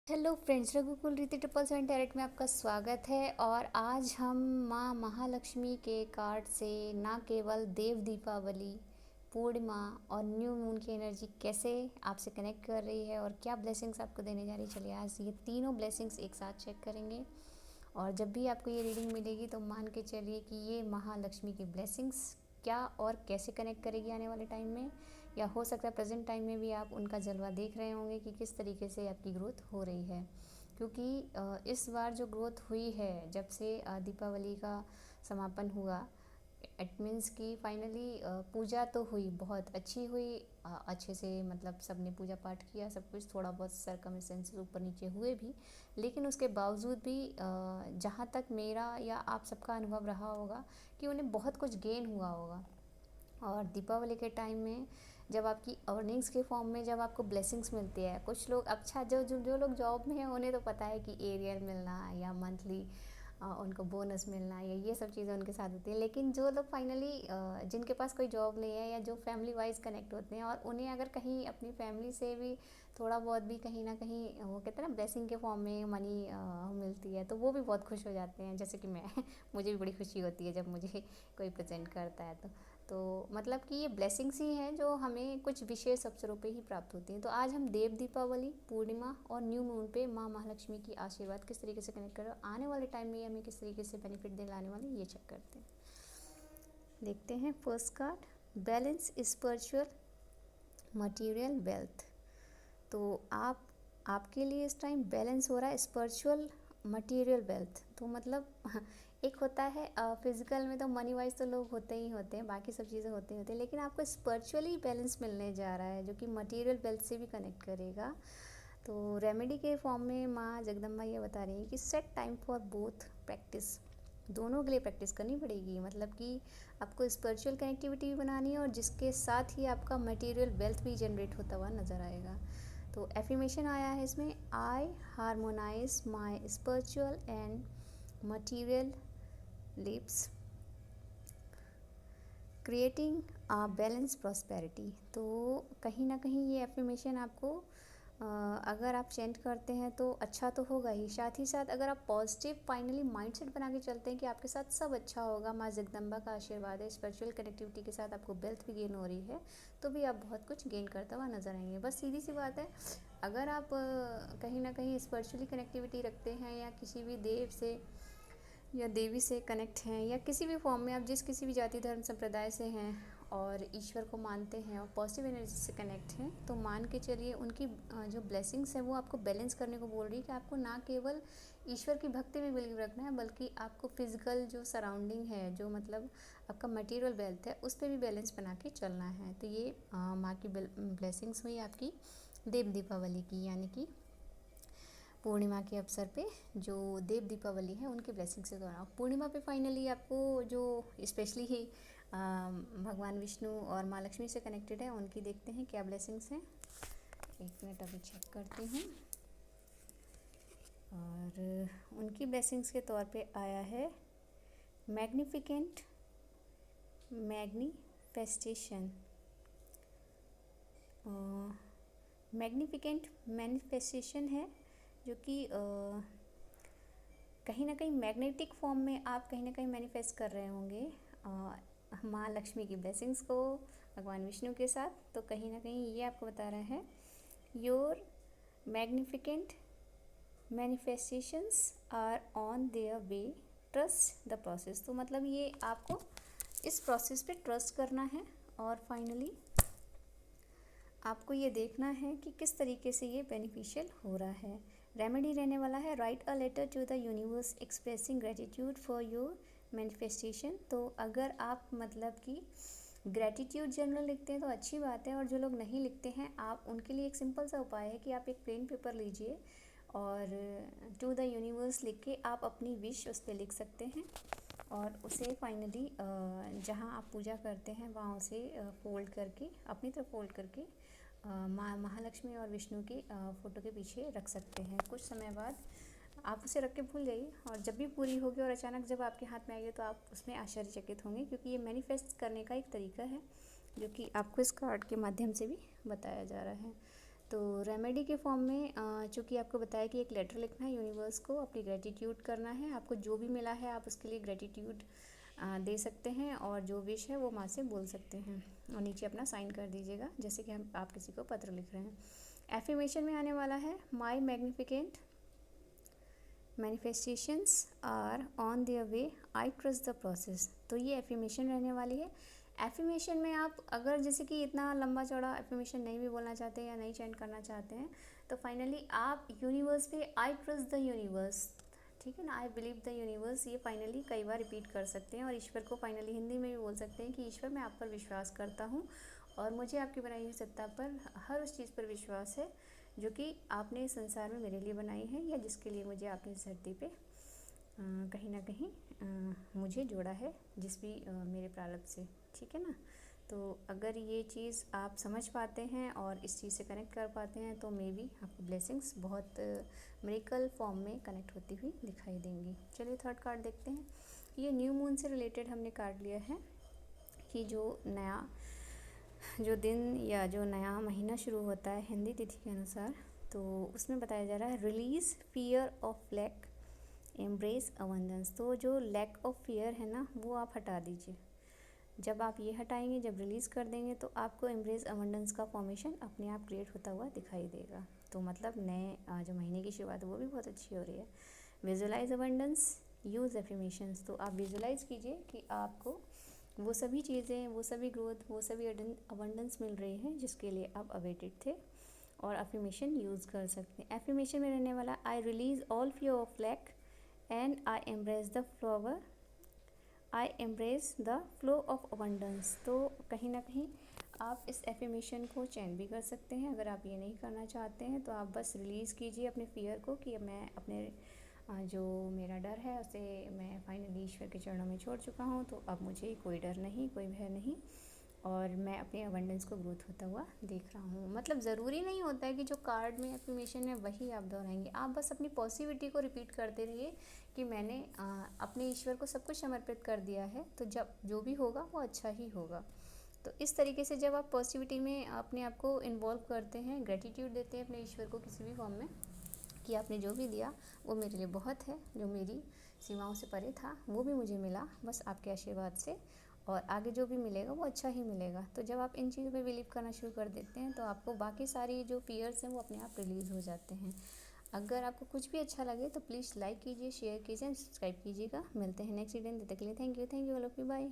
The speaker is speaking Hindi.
हेलो फ्रेंड्स, रघुकुल रीति 777 में आपका स्वागत है। और आज हम माँ महालक्ष्मी के कार्ड से ना केवल देव दीपावली, पूर्णिमा और न्यू मून की एनर्जी कैसे आपसे कनेक्ट कर रही है और क्या ब्लेसिंग्स आपको देने जा रही है। चलिए आज ये तीनों ब्लेसिंग्स एक साथ चेक करेंगे। और जब भी आपको ये रीडिंग मिलेगी तो मान के चलिए कि ये महालक्ष्मी की ब्लेसिंग्स क्या और कैसे कनेक्ट करेगी आने वाले टाइम में, या हो सकता है प्रेजेंट टाइम में भी आप उनका जलवा देख रहे होंगे कि किस तरीके से आपकी ग्रोथ हो रही है। क्योंकि इस बार जो ग्रोथ हुई है जब से दीपावली का समापन हुआ, इट मीन्स कि फाइनली पूजा तो हुई, बहुत अच्छी हुई। अच्छे से मतलब सबने पूजा पाठ किया, सब कुछ थोड़ा बहुत सर्कमस्टेंसेस ऊपर नीचे हुए भी, लेकिन उसके बावजूद भी जहाँ तक मेरा या आप सबका अनुभव रहा होगा कि उन्हें बहुत कुछ गेन हुआ होगा। और दीपावली के टाइम में जब आपकी अर्निंग्स के फॉर्म में जब आपको ब्लेसिंग्स मिलती है, कुछ लोग अच्छा जो लोग जॉब में हैं उन्हें तो पता है कि एरियल मिलना या मंथली उनको बोनस मिलना या ये सब चीज़ें उनके साथ होती है। लेकिन जो लोग फाइनली जिनके पास कोई जॉब नहीं है या जो फैमिली वाइज कनेक्ट होते हैं और उन्हें अगर कहीं अपनी फैमिली से भी थोड़ा बहुत भी कहीं ना कहीं वो कहते हैं ना ब्लेसिंग के फॉर्म में मनी मिलती है, तो वो भी बहुत खुश हो जाते हैं। जैसे कि मैं मुझे भी बड़ी खुशी होती है जब मुझे कोई प्रेजेंट करता है। तो मतलब कि ये ब्लेसिंग्स ही हैं जो हमें कुछ विशेष अवसरों पे ही प्राप्त होती हैं। तो आज हम देव दीपावली, पूर्णिमा और न्यू मून पे माँ महालक्ष्मी की आशीर्वाद किस तरीके से कनेक्ट करें, आने वाले टाइम में हमें किस तरीके से बेनिफिट दिलाने वाले, ये चेक करते हैं। देखते हैं first card, balance spiritual material wealth. तो आपके लिए इस टाइम बैलेंस हो रहा है स्पिरिचुअल मटेरियल वेल्थ। तो मतलब एक होता है फिजिकल में तो मनी वाइज तो लोग होते ही होते हैं, बाकी सब चीज़ें होती होती हैं, लेकिन आपको स्पिरिचुअली बैलेंस मिलने जा रहा है जो कि मटेरियल वेल्थ से भी कनेक्ट करेगा। तो रेमेडी के फॉर्म में माँ जगदम्बा ये बता रही है कि set time for both practice, दोनों के लिए प्रैक्टिस करनी पड़ेगी। मतलब कि आपको स्पिरिचुअल कनेक्टिविटी भी बनानी है और जिसके साथ ही आपका मटेरियल वेल्थ भी जनरेट होता हुआ नज़र आएगा। तो एफर्मेशन आया है इसमें, I harmonize my spiritual and material lives creating a balance prosperity. तो कहीं ना कहीं ये एफर्मेशन आपको अगर आप चेंट करते हैं तो अच्छा तो होगा ही, साथ ही साथ अगर आप पॉजिटिव फाइनली माइंडसेट बना के चलते हैं कि आपके साथ सब अच्छा होगा, माँ जगदम्बा का आशीर्वाद है, स्पिरिचुअल कनेक्टिविटी के साथ आपको वेल्थ भी गेन हो रही है, तो भी आप बहुत कुछ गेन करता हुआ नजर आएंगे। बस सीधी सी बात है, अगर आप कहीं ना कहीं स्पिरिचुअली कनेक्टिविटी रखते हैं या किसी भी देव से या देवी से कनेक्ट हैं या किसी भी फॉर्म में आप जिस किसी भी जाति धर्म संप्रदाय से हैं और ईश्वर को मानते हैं और पॉजिटिव एनर्जी से कनेक्ट हैं, तो मान के चलिए उनकी जो ब्लेसिंग्स हैं वो आपको बैलेंस करने को बोल रही है कि आपको ना केवल ईश्वर की भक्ति में बिलीव रखना है, बल्कि आपको फिजिकल जो सराउंडिंग है, जो मतलब आपका मटेरियल वेल्थ है, उस पर भी बैलेंस बना के चलना है। तो ये माँ की ब्लेसिंग्स हुई आपकी देव दीपावली की, यानी कि पूर्णिमा के अवसर पे जो देव दीपावली है उनके ब्लेसिंग से दौरान पूर्णिमा पे फाइनली आपको जो स्पेशली ही भगवान विष्णु और माँ लक्ष्मी से कनेक्टेड है, उनकी देखते हैं क्या ब्लेसिंग्स हैं। एक मिनट अभी चेक करती हूँ। और उनकी ब्लेसिंग्स के तौर पे आया है मैग्निफिकेंट मैग्निफेस्टेशन। मैग्निफिकेंट मैनिफेस्टेशन है जो कि कहीं ना कहीं मैग्नेटिक फॉर्म में आप कहीं ना कहीं मैनिफेस्ट कर रहे होंगे माँ लक्ष्मी की ब्लेसिंग्स को भगवान विष्णु के साथ। तो कहीं ना कहीं ये आपको बता रहा है your magnificent manifestations are on their way, trust the process. तो मतलब ये आपको इस प्रोसेस पे ट्रस्ट करना है और फाइनली आपको ये देखना है कि किस तरीके से ये बेनिफिशियल हो रहा है। रेमेडी रहने वाला है write a letter to the universe expressing gratitude for your manifestation. तो अगर आप मतलब कि ग्रेटिट्यूड जनरल लिखते हैं तो अच्छी बात है, और जो लोग नहीं लिखते हैं आप उनके लिए एक सिंपल सा उपाय है कि आप एक प्लेन पेपर लीजिए और टू द यूनिवर्स लिख के आप अपनी विश उस पर लिख सकते हैं और उसे फाइनली जहाँ आप पूजा करते हैं वहाँ उसे फोल्ड करके अपनी तरफ फोल्ड करके माँ महालक्ष्मी और विष्णु की फ़ोटो के पीछे रख सकते हैं। कुछ समय बाद आप उसे रख के भूल जाइए और जब भी पूरी होगी और अचानक जब आपके हाथ में आएगी तो आप उसमें आश्चर्यचकित होंगे, क्योंकि ये मैनिफेस्ट करने का एक तरीका है जो कि आपको इस कार्ड के माध्यम से भी बताया जा रहा है। तो रेमेडी के फॉर्म में चूँकि आपको बताया कि एक लेटर लिखना है यूनिवर्स को, अपनी ग्रेटिट्यूड करना है, आपको जो भी मिला है आप उसके लिए ग्रेटिट्यूड दे सकते हैं और जो विश है वो माँ से बोल सकते हैं और नीचे अपना साइन कर दीजिएगा जैसे कि आप किसी को पत्र लिख रहे हैं। एफर्मेशन में आने वाला है my magnificent manifestations are on their way, I trust the process. तो ये एफर्मेशन रहने वाली है। एफर्मेशन में आप अगर जैसे कि इतना लंबा चौड़ा एफर्मेशन नहीं भी बोलना चाहते हैं या नहीं चैंट करना चाहते हैं तो फाइनली आप यूनिवर्स पे आई ट्रस्ट द यूनिवर्स, ठीक है ना, आई बिलीव द यूनिवर्स, ये फाइनली कई बार रिपीट कर सकते हैं और ईश्वर को फाइनली हिंदी में भी बोल सकते हैं कि ईश्वर मैं आप पर विश्वास करता हूँ और मुझे आपकी बनाई हुई सत्ता पर हर उस चीज़ पर विश्वास है जो कि आपने इस संसार में मेरे लिए बनाई है या जिसके लिए मुझे आपने इस धरती पे कहीं ना कहीं मुझे जोड़ा है जिस भी मेरे प्रारब्ध से, ठीक है ना। तो अगर ये चीज़ आप समझ पाते हैं और इस चीज़ से कनेक्ट कर पाते हैं तो मे बी आपको ब्लेसिंग्स बहुत मिरेकल फॉर्म में कनेक्ट होती हुई दिखाई देंगी। चलिए थर्ड कार्ड देखते हैं। ये न्यू मून से रिलेटेड हमने कार्ड लिया है कि जो दिन या जो नया महीना शुरू होता है हिंदी तिथि के अनुसार, तो उसमें बताया जा रहा है release fear of lack, embrace abundance. तो जो लैक ऑफ फियर है ना वो आप हटा दीजिए। जब आप ये हटाएंगे, जब रिलीज़ कर देंगे तो आपको एम्ब्रेस अबंडेंस का फॉर्मेशन अपने आप क्रिएट होता हुआ दिखाई देगा। तो मतलब नए जो महीने की शुरुआत है वो भी बहुत अच्छी हो रही है। Visualise abundance, use affirmations. तो आप विजुअलाइज़ कीजिए कि आपको वो सभी चीज़ें, वो सभी ग्रोथ, वो सभी अबंडेंस मिल रही है जिसके लिए आप अवेटेड थे और एफर्मेशन यूज़ कर सकते हैं। एफर्मेशन में रहने वाला I release all fear of lack and I embrace the flower, I embrace the flow of abundance. तो कहीं ना कहीं आप इस एफर्मेशन को चैन भी कर सकते हैं। अगर आप ये नहीं करना चाहते हैं तो आप बस रिलीज़ कीजिए अपने फियर को कि मैं अपने जो मेरा डर है उसे मैं फाइनली ईश्वर के चरणों में छोड़ चुका हूँ, तो अब मुझे कोई डर नहीं, कोई भय नहीं और मैं अपने अबंडेंस को ग्रोथ होता हुआ देख रहा हूँ। मतलब ज़रूरी नहीं होता है कि जो कार्ड में एफर्मेशन है वही आप दोहराएंगे, आप बस अपनी पॉजिटिविटी को रिपीट करते रहिए कि मैंने अपने ईश्वर को सब कुछ समर्पित कर दिया है, तो जब जो भी होगा वो अच्छा ही होगा। तो इस तरीके से जब आप पॉजिटिविटी में अपने आप को इन्वॉल्व करते हैं, ग्रेटिट्यूड देते हैं अपने ईश्वर को किसी भी फॉर्म में कि आपने जो भी दिया वो मेरे लिए बहुत है, जो मेरी सीमाओं से परे था वो भी मुझे मिला बस आपके आशीर्वाद से, और आगे जो भी मिलेगा वो अच्छा ही मिलेगा। तो जब आप इन चीज़ों पे बिलीव करना शुरू कर देते हैं तो आपको बाकी सारी जो फियर्स हैं वो अपने आप रिलीज़ हो जाते हैं। अगर आपको कुछ भी अच्छा लगे तो प्लीज़ लाइक कीजिए, शेयर कीजिए, सब्सक्राइब कीजिएगा। मिलते हैं नेक्स्ट वीडियो, तब तक के लिए thank you all of you, bye.